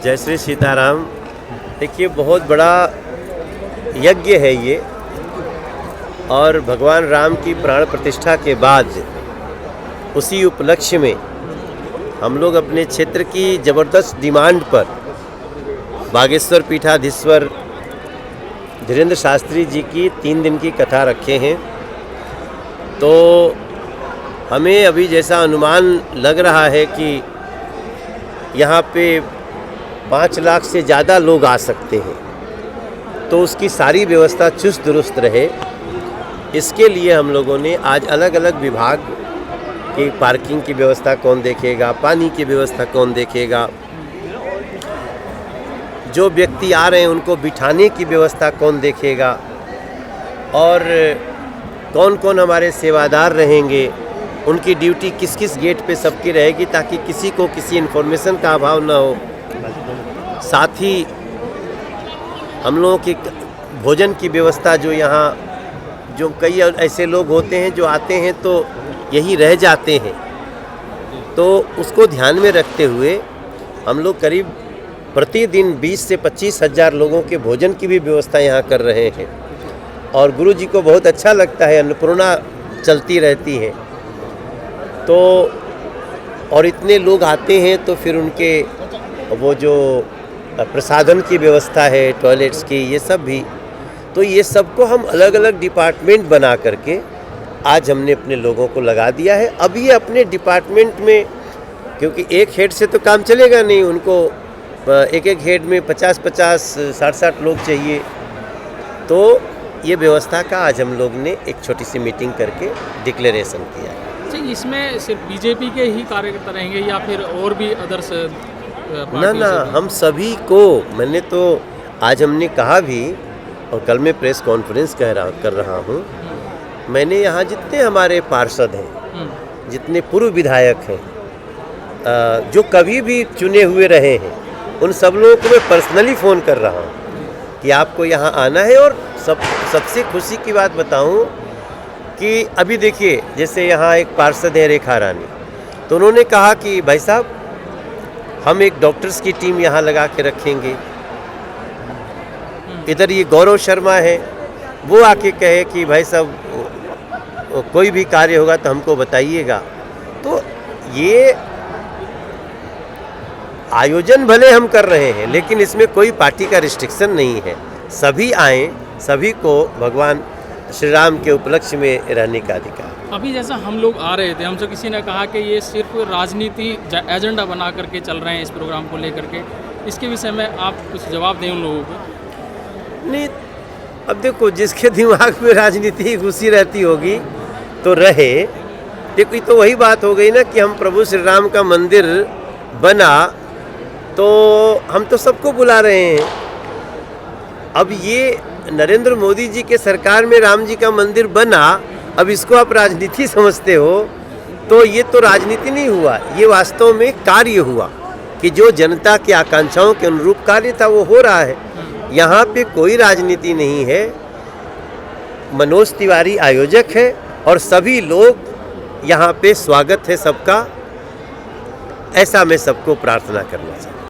जय श्री सीताराम। देखिए, बहुत बड़ा यज्ञ है ये, और भगवान राम की प्राण प्रतिष्ठा के बाद उसी उपलक्ष्य में हम लोग अपने क्षेत्र की ज़बरदस्त डिमांड पर बागेश्वर पीठाधीश्वर धीरेन्द्र शास्त्री जी की 3 दिन की कथा रखे हैं। तो हमें अभी जैसा अनुमान लग रहा है कि यहाँ पे 5 लाख से ज़्यादा लोग आ सकते हैं, तो उसकी सारी व्यवस्था चुस्त दुरुस्त रहे, इसके लिए हम लोगों ने आज अलग अलग विभाग की पार्किंग की व्यवस्था कौन देखेगा, पानी की व्यवस्था कौन देखेगा, जो व्यक्ति आ रहे हैं उनको बिठाने की व्यवस्था कौन देखेगा, और कौन कौन हमारे सेवादार रहेंगे, उनकी ड्यूटी किस किस गेट पे सबकी रहेगी, ताकि किसी को किसी इन्फॉर्मेशन का अभाव ना हो। साथ ही हम लोगों की भोजन की व्यवस्था, जो यहाँ जो कई ऐसे लोग होते हैं जो आते हैं तो यही रह जाते हैं, तो उसको ध्यान में रखते हुए हम लोग करीब प्रतिदिन 20 से 25 हज़ार लोगों के भोजन की भी व्यवस्था यहाँ कर रहे हैं। और गुरु जी को बहुत अच्छा लगता है, अन्नपूर्णा चलती रहती है, तो और इतने लोग आते हैं तो फिर उनके वो जो प्रसाधन की व्यवस्था है, टॉयलेट्स की, ये सब भी, तो ये सबको हम अलग अलग डिपार्टमेंट बना करके आज हमने अपने लोगों को लगा दिया है। अब ये अपने डिपार्टमेंट में, क्योंकि एक हेड से तो काम चलेगा नहीं, उनको एक एक हेड में 50-50, 60-60 लोग चाहिए, तो ये व्यवस्था का आज हम लोग ने एक छोटी सी मीटिंग करके डिक्लेरेशन किया। इसमें सिर्फ बीजेपी के ही कार्यकर्ता रहेंगे या फिर और भी अदर्स? ना, हम सभी को, मैंने तो आज हमने कहा भी, और कल मैं प्रेस कॉन्फ्रेंस कर रहा हूँ, मैंने यहाँ जितने हमारे पार्षद हैं, जितने पूर्व विधायक हैं, जो कभी भी चुने हुए रहे हैं, उन सब लोगों को मैं पर्सनली फ़ोन कर रहा हूँ कि आपको यहाँ आना है। और सबसे खुशी की बात बताऊँ कि अभी देखिए, जैसे यहाँ एक पार्षद है रेखा रानी, तो उन्होंने कहा कि भाई साहब, हम एक डॉक्टर्स की टीम यहाँ लगा के रखेंगे। इधर ये गौरव शर्मा है, वो आके कहे कि भाई साहब कोई भी कार्य होगा तो हमको बताइएगा। तो ये आयोजन भले हम कर रहे हैं, लेकिन इसमें कोई पार्टी का रिस्ट्रिक्शन नहीं है। सभी आएँ, सभी को भगवान श्री राम के उपलक्ष्य में रहने का अधिकार। अभी जैसा हम लोग आ रहे थे, हमसे किसी ने कहा कि ये सिर्फ राजनीति एजेंडा बना करके चल रहे हैं इस प्रोग्राम को लेकर के, इसके विषय में आप कुछ जवाब दें उन लोगों को? नहीं, अब देखो, जिसके दिमाग में राजनीति घुसी रहती होगी तो रहे। देखो, तो वही बात हो गई ना कि हम प्रभु श्री राम का मंदिर बना तो हम तो सबको बुला रहे हैं। अब ये नरेंद्र मोदी जी के सरकार में राम जी का मंदिर बना, अब इसको आप राजनीति समझते हो, तो ये तो राजनीति नहीं हुआ, ये वास्तव में कार्य हुआ कि जो जनता की आकांक्षाओं के अनुरूप कार्य था वो हो रहा है। यहाँ पे कोई राजनीति नहीं है। मनोज तिवारी आयोजक है और सभी लोग यहाँ पे स्वागत है सबका, ऐसा मैं सबको प्रार्थना करना चाहता हूँ।